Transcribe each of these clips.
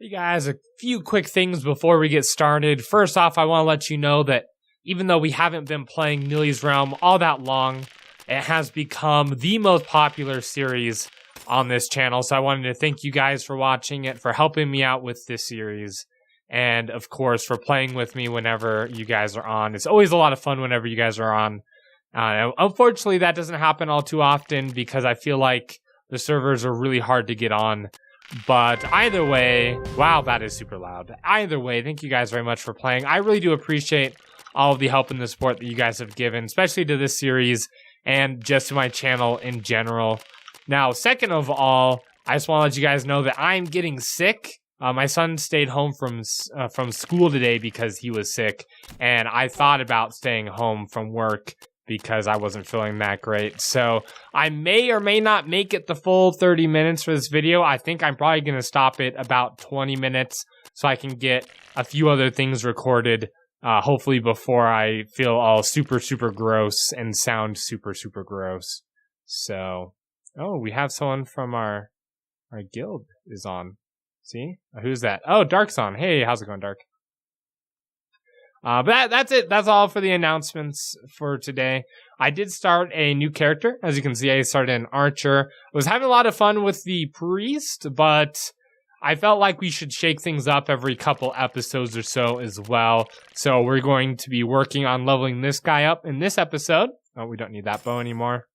Hey guys, a few quick things before we get started. First off, I want to let you know that even though we haven't been playing Nilly's Realm all that long, it has become the most popular series on this channel. So I wanted to thank you guys for watching it, for helping me out with this series, and of course for playing with me whenever you guys are on. It's always a lot of fun whenever you guys are on. Unfortunately, that doesn't happen all too often because I feel like the servers are really hard to get on. But either way, wow, that is super loud. Either way, thank you guys very much for playing. I really do appreciate all of the help and the support that you guys have given, especially to this series and just to my channel in general. Now, second of all, I just want to let you guys know that I'm getting sick. My son stayed home from school today because he was sick, and I thought about staying home from work because I wasn't feeling that great. So I may or may not make it the full 30 minutes for this video. I think I'm probably going to stop it about 20 minutes so I can get a few other things recorded, hopefully before I feel all super gross and sound super gross. So, oh, we have someone from our guild is on. See? Who's that? Oh, Dark's on. Hey, how's it going, Dark? But that's it. That's all for the announcements for today. I did start a new character. As you can see, I started an archer. I was having a lot of fun with the priest, but I felt like we should shake things up every couple episodes or so as well. So we're going to be working on leveling this guy up in this episode. Oh, we don't need that bow anymore.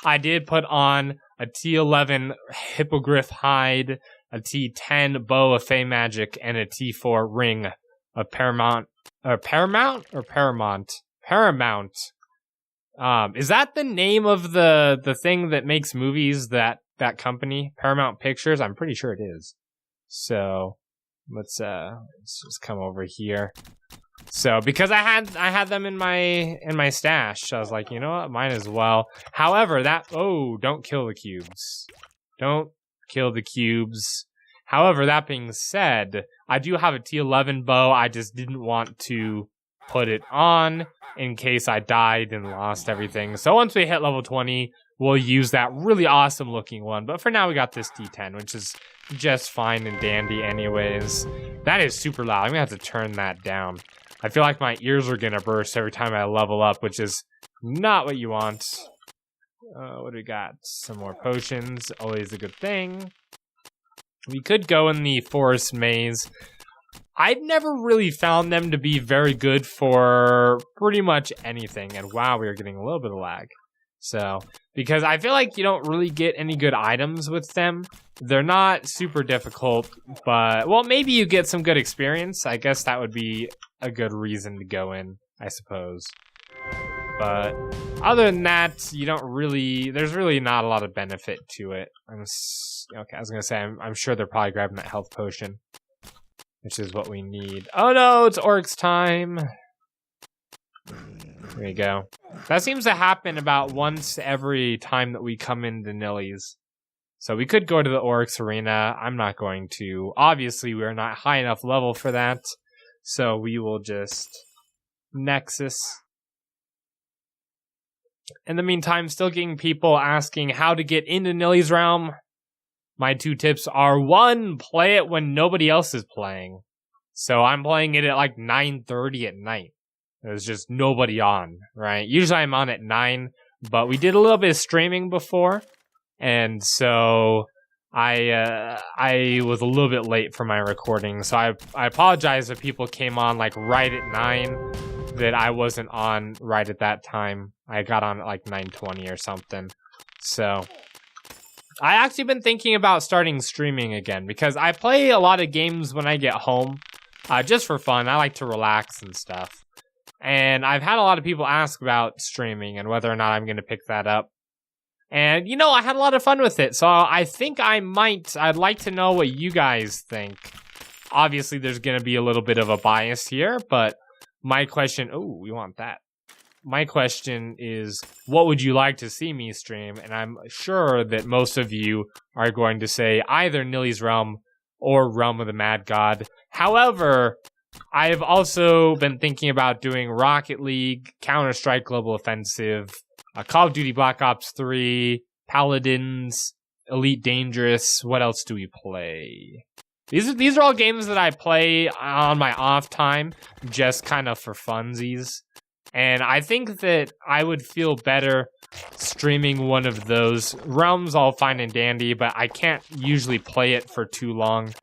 I did put on a T11 hippogriff hide, a T10 bow of Fey Magic, and a T4 ring of Paramount. Paramount. Is that the name of the thing that makes movies, that company, Paramount Pictures? I'm pretty sure it is. So let's just come over here. So because I had them in my stash, I was like, you know what, might as well. However, don't kill the cubes. Don't kill the cubes. However, that being said, I do have a T11 bow. I just didn't want to put it on in case I died and lost everything. So once we hit level 20, we'll use that really awesome looking one. But for now, we got this T10, which is just fine and dandy anyways. That is super loud. I'm going to have to turn that down. I feel like my ears are going to burst every time I level up, which is not what you want. What do we got? Some more potions. Always a good thing. We could go in the forest maze. I've never really found them to be very good for pretty much anything. And wow, we are getting a little bit of lag. So, because I feel like you don't really get any good items with them. They're not super difficult, but, well, maybe you get some good experience. I guess that would be a good reason to go in, I suppose. But other than that, you don't really, there's really not a lot of benefit to it. Okay, I was gonna say, I'm sure they're probably grabbing that health potion, which is what we need. Oh no, it's Oryx time. There you go. That seems to happen about once every time that we come into Nilly's. So we could go to the Oryx arena. I'm not going to. Obviously, we're not high enough level for that. So we will just Nexus. In the meantime, still getting people asking how to get into Nilly's Realm. My two tips are, 1, play it when nobody else is playing. So I'm playing it at like 9:30 at night. There's just nobody on, right? Usually I'm on at 9, but we did a little bit of streaming before. And so I was a little bit late for my recording. So I apologize if people came on like right at 9. That I wasn't on right at that time. I got on at like 9:20 or something. So I actually been thinking about starting streaming again because I play a lot of games when I get home, just for fun. I like to relax and stuff. And I've had a lot of people ask about streaming and whether or not I'm going to pick that up. And, you know, I had a lot of fun with it. So I think I'd like to know what you guys think. Obviously, there's going to be a little bit of a bias here, but my question, we want that. My question is, what would you like to see me stream? And I'm sure that most of you are going to say either Nilly's Realm or Realm of the Mad God. However, I've also been thinking about doing Rocket League, Counter-Strike Global Offensive, Call of Duty Black Ops 3, Paladins, Elite Dangerous. What else do we play? These are all games that I play on my off time, just kind of for funsies. And I think that I would feel better streaming one of those. Realm's all fine and dandy, but I can't usually play it for too long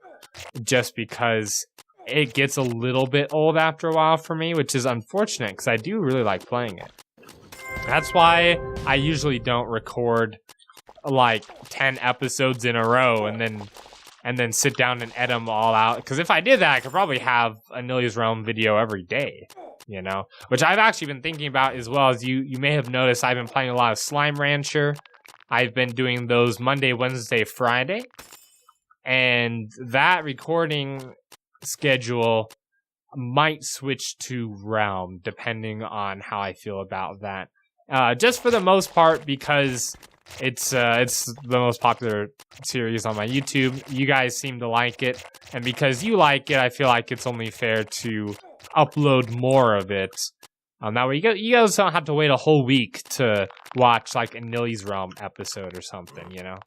just because it gets a little bit old after a while for me, which is unfortunate because I do really like playing it. That's why I usually don't record like 10 episodes in a row and then sit down and edit them all out. Because if I did that, I could probably have a Nilly's Realm video every day, you know? Which I've actually been thinking about as well. As you may have noticed, I've been playing a lot of Slime Rancher. I've been doing those Monday, Wednesday, Friday. And that recording schedule might switch to Realm, depending on how I feel about that. Just for the most part, because it's the most popular series on my YouTube. You guys seem to like it, and because you like it, I feel like it's only fair to upload more of it. That way you guys don't have to wait a whole week to watch like a Nilly's Realm episode or something, you know?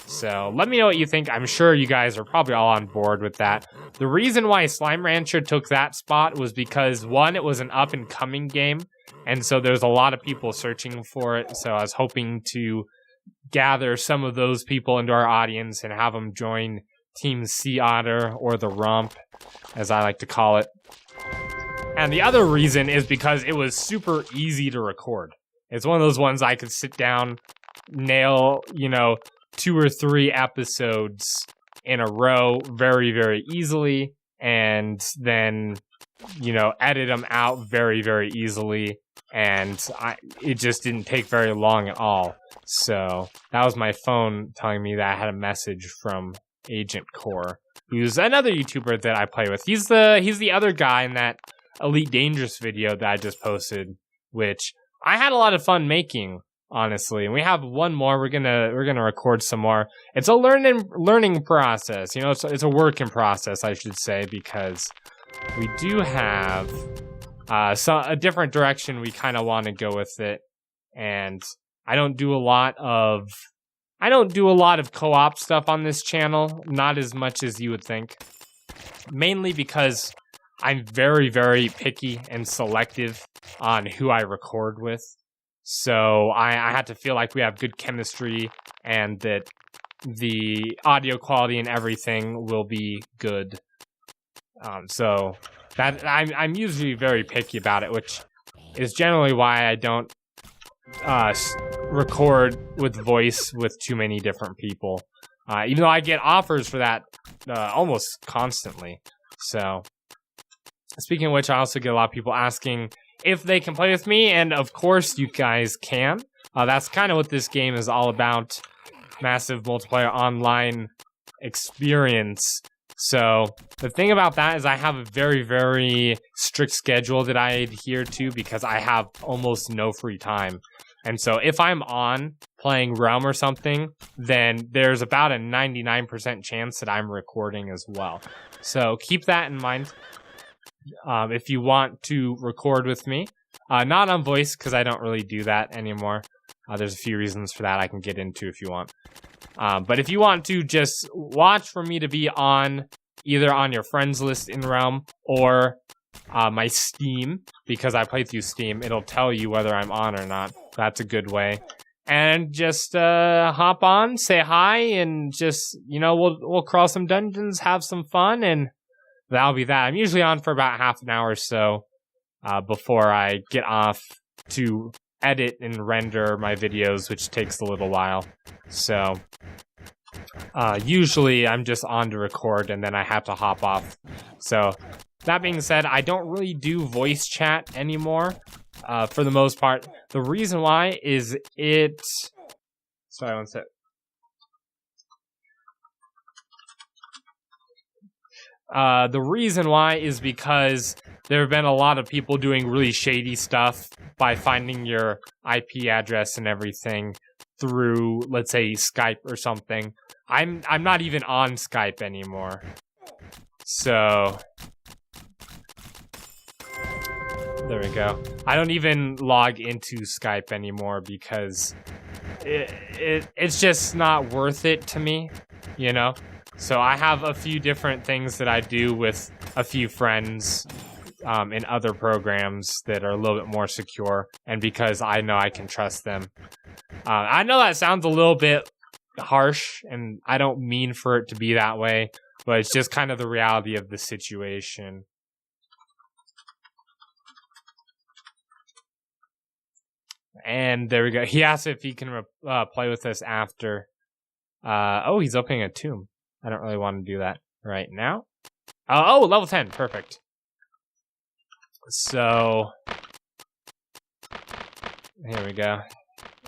So let me know what you think. I'm sure you guys are probably all on board with that. The reason why Slime Rancher took that spot was because, one, it was an up-and-coming game, and so there's a lot of people searching for it, so I was hoping to gather some of those people into our audience and have them join Team SeaOtter, or the Rump, as I like to call it. And the other reason is because it was super easy to record. It's one of those ones I could sit down, nail, 2 or 3 episodes in a row very, very easily, and then, edit them out very, very easily, and it just didn't take very long at all. So that was my phone telling me that I had a message from Agent Core, who's another YouTuber that I play with. He's the other guy in that Elite Dangerous video that I just posted, which I had a lot of fun making, honestly. And we have one more. We're gonna record some more. It's a learning process. It's a work in process, I should say, because we do have a different direction we kind of want to go with it. And I don't do a lot of co-op stuff on this channel, not as much as you would think. Mainly because I'm very, very picky and selective on who I record with. So I had to feel like we have good chemistry and that the audio quality and everything will be good. So that I'm usually very picky about it, which is generally why I don't record with voice with too many different people. Even though I get offers for that almost constantly. So, speaking of which, I also get a lot of people asking if they can play with me, and of course you guys can. That's kind of what this game is all about. Massive multiplayer online experience. So, the thing about that is I have a very, very strict schedule that I adhere to because I have almost no free time. And so if I'm on playing Realm or something, then there's about a 99% chance that I'm recording as well. So keep that in mind if you want to record with me. Not on voice, because I don't really do that anymore. There's a few reasons for that I can get into if you want. But if you want to just watch for me to be on, either on your friends list in Realm or my Steam, because I play through Steam, it'll tell you whether I'm on or not. That's a good way. And just hop on, say hi, and just, we'll crawl some dungeons, have some fun, and that'll be that. I'm usually on for about half an hour or so before I get off to edit and render my videos, which takes a little while. So usually I'm just on to record, and then I have to hop off. So that being said, I don't really do voice chat anymore. For the most part. The reason why is sorry, one sec. The reason why is because there have been a lot of people doing really shady stuff by finding your IP address and everything through, let's say, Skype or something. I'm not even on Skype anymore. So there we go. I don't even log into Skype anymore because it's just not worth it to me, So I have a few different things that I do with a few friends in other programs that are a little bit more secure, and because I know I can trust them. I know that sounds a little bit harsh, and I don't mean for it to be that way, but it's just kind of the reality of the situation. And there we go. He asked if he can play with us after. Oh, he's opening a tomb. I don't really want to do that right now. Oh, level 10. Perfect. So, here we go.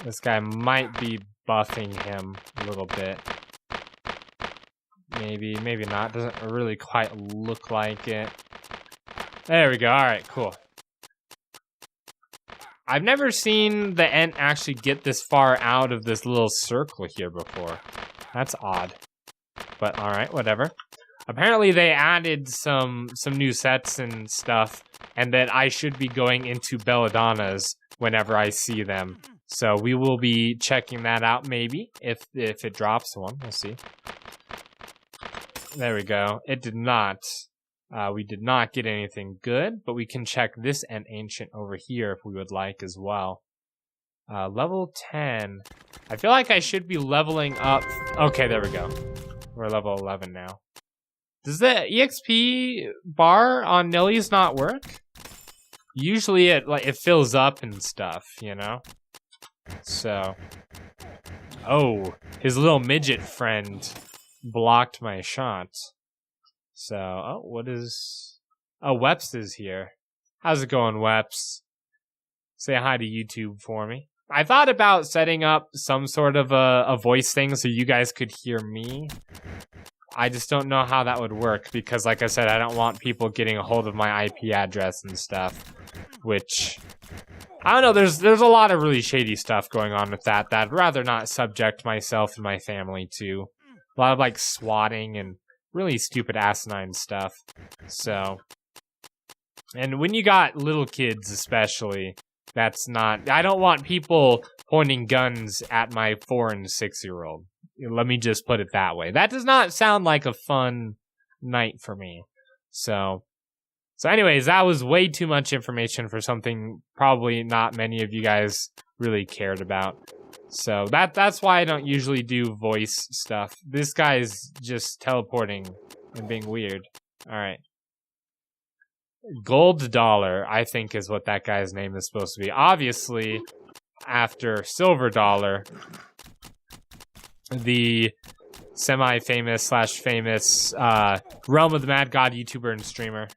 This guy might be buffing him a little bit. Maybe, maybe not. Doesn't really quite look like it. There we go. Alright, cool. I've never seen the Ent actually get this far out of this little circle here before. That's odd. But alright, whatever. Apparently they added some new sets and stuff, and that I should be going into belladonnas whenever I see them. So we will be checking that out maybe, if it drops one. We'll see. There we go. It did not. We did not get anything good, but we can check this Ent Ancient over here if we would like as well. Level 10. I feel like I should be leveling up. Okay, there we go. We're level 11 now. Does the EXP bar on Nilly's not work? Usually it fills up and stuff, you know? So. Oh, his little midget friend blocked my shot. So, oh, what is... Oh, Weps is here. How's it going, Weps? Say hi to YouTube for me. I thought about setting up some sort of a voice thing so you guys could hear me. I just don't know how that would work because, like I said, I don't want people getting a hold of my IP address and stuff, which... I don't know, there's a lot of really shady stuff going on with that I'd rather not subject myself and my family to. A lot of, like, swatting and really stupid asinine stuff. So... And when you got little kids especially, that's not... I don't want people pointing guns at my 4- and 6-year-old. Let me just put it that way. That does not sound like a fun night for me. So anyways, that was way too much information for something probably not many of you guys really cared about. So that's why I don't usually do voice stuff. This guy's just teleporting and being weird. Alright. Gold Dollar, I think, is what that guy's name is supposed to be. Obviously, after Silver Dollar, the semi-famous / famous Realm of the Mad God YouTuber and streamer.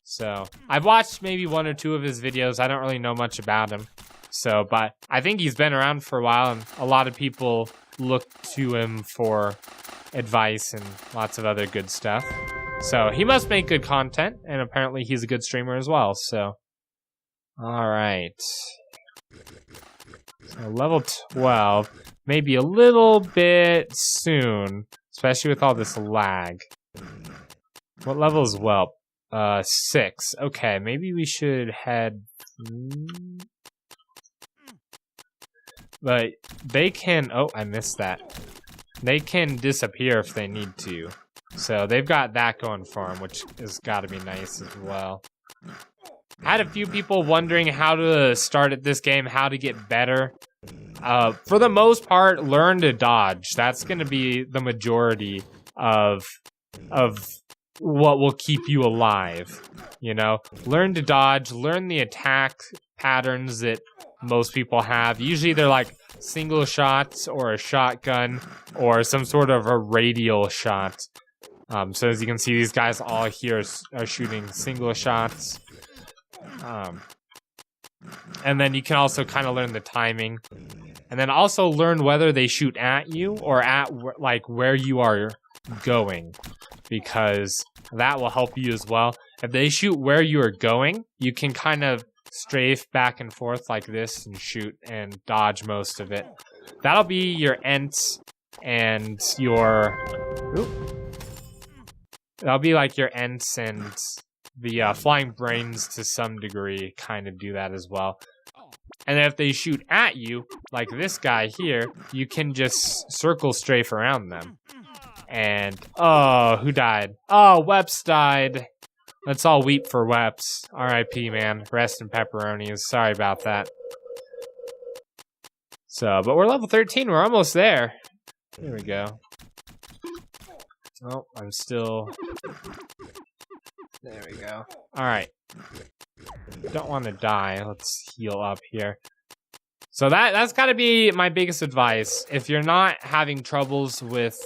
So, I've watched maybe 1 or 2 of his videos. I don't really know much about him. So, but I think he's been around for a while, and a lot of people look to him for advice and lots of other good stuff. So, he must make good content, and apparently he's a good streamer as well, so. Alright. So, level 12. Maybe a little bit soon, especially with all this lag. What level is Whelp? 6. Okay, maybe we should head... But they can... Oh, I missed that. They can disappear if they need to. So they've got that going for them, which has got to be nice as well. I had a few people wondering how to start at this game, how to get better. For the most part, learn to dodge. That's going to be the majority of what will keep you alive. You know, learn to dodge, learn the attack patterns that most people have. Usually they're like single shots or a shotgun or some sort of a radial shot. So as you can see, these guys all here are shooting single shots. And then you can also kind of learn the timing. And then also learn whether they shoot at you or at like where you are going, because that will help you as well. If they shoot where you are going, you can kind of strafe back and forth like this and shoot and dodge most of it. That'll be your Ents and your... Oop. That'll be like your Ents and the Flying Brains to some degree kind of do that as well. And if they shoot at you, like this guy here, you can just circle strafe around them. And, oh, who died? Oh, Weps died. Let's all weep for Weps. R.I.P., man. Rest in pepperonis. Sorry about that. So, but we're level 13. We're almost there. Here we go. Oh, I'm still... There we go. Alright. Don't want to die. Let's heal up here. So that's got to be my biggest advice. If you're not having troubles with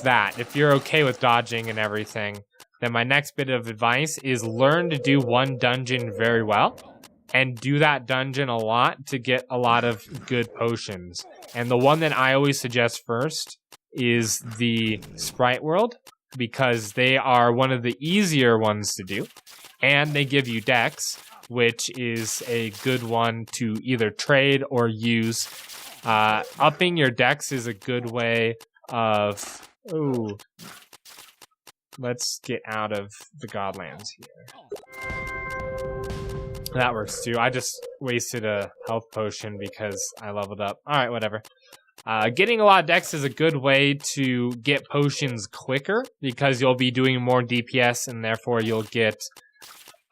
that, if you're okay with dodging and everything, then my next bit of advice is learn to do one dungeon very well and do that dungeon a lot to get a lot of good potions. And the one that I always suggest first is the Sprite World, because they are one of the easier ones to do, and they give you dex, which is a good one to either trade or use. Upping your dex is a good way of... Ooh. Let's get out of the Godlands here. That works too. I just wasted a health potion because I leveled up. Alright, whatever. Getting a lot of dex is a good way to get potions quicker, because you'll be doing more DPS, and therefore you'll get...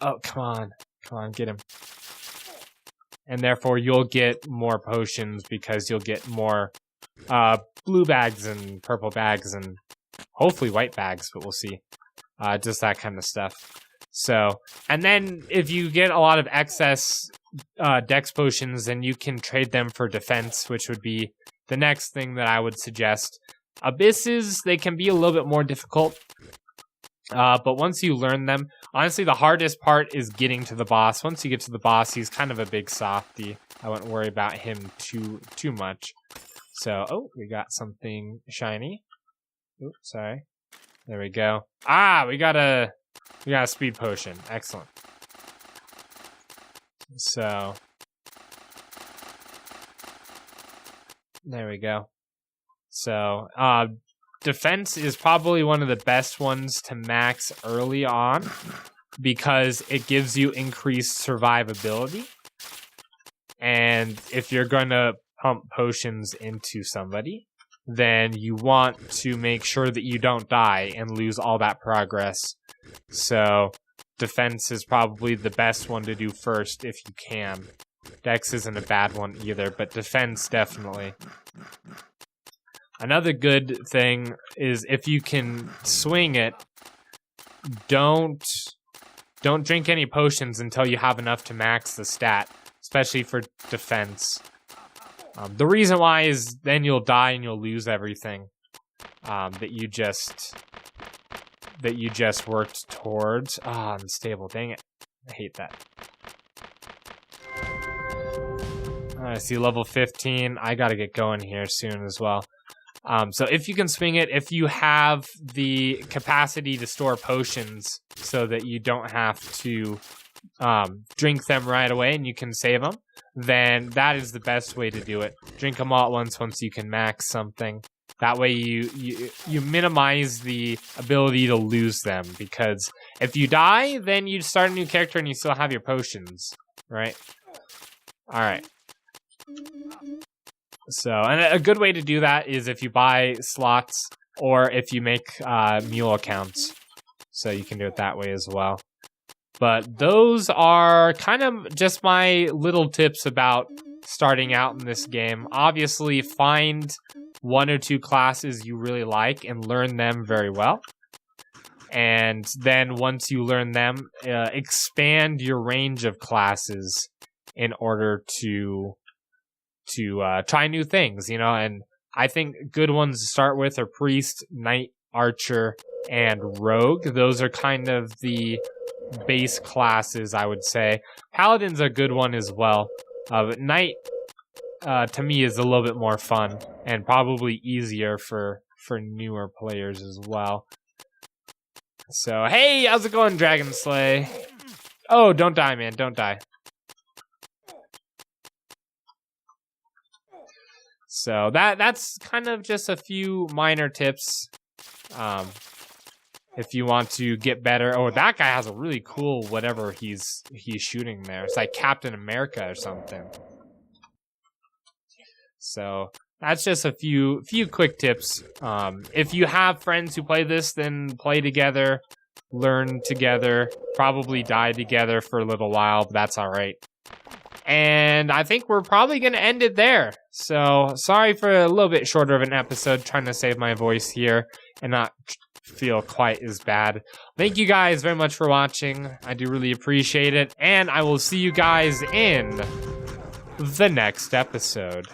Oh, come on. Come on, get him. And therefore you'll get more potions, because you'll get more blue bags and purple bags and hopefully white bags, but we'll see. Just that kind of stuff. So, and then if you get a lot of excess dex potions, then you can trade them for defense, which would be the next thing that I would suggest. Abysses, they can be a little bit more difficult. But once you learn them, honestly, the hardest part is getting to the boss. Once you get to the boss, he's kind of a big softie. I wouldn't worry about him too much. So, oh, we got something shiny. Oops, sorry. There we go. Ah, we got a speed potion. Excellent. So, there we go. So, defense is probably one of the best ones to max early on, because it gives you increased survivability. And if you're going to pump potions into somebody, then you want to make sure that you don't die and lose all that progress. So defense is probably the best one to do first if you can. Dex isn't a bad one either, but defense definitely. Another good thing is if you can swing it, don't drink any potions until you have enough to max the stat, especially for defense. The reason why is then you'll die and you'll lose everything that you just worked towards. Ah, unstable. Dang it. I hate that. I see level 15. I gotta get going here soon as well. So if you can swing it, if you have the capacity to store potions so that you don't have to drink them right away and you can save them, then that is the best way to do it. Drink them all at once you can max something. That way you minimize the ability to lose them, because if you die, then you start a new character and you still have your potions, right? Alright. So, and a good way to do that is if you buy slots or if you make mule accounts. So you can do it that way as well. But those are kind of just my little tips about starting out in this game. Obviously, find one or two classes you really like and learn them very well. And then once you learn them, expand your range of classes in order to try new things, you know. And I think good ones to start with are Priest, Knight, Archer, and Rogue. Those are kind of the base classes, I would say. Paladin's a good one as well. But Knight, to me, is a little bit more fun and probably easier for newer players as well. So, hey, how's it going, Dragon Slay? Oh, don't die, man. Don't die. So that's kind of just a few minor tips. If you want to get better. Oh, that guy has a really cool whatever he's shooting there. It's like Captain America or something. So that's just a few quick tips. If you have friends who play this, then play together, learn together, probably die together for a little while, but that's all right. And I think we're probably going to end it there. So sorry for a little bit shorter of an episode, trying to save my voice here and not feel quite as bad. Thank you guys very much for watching. I do really appreciate it. And I will see you guys in the next episode.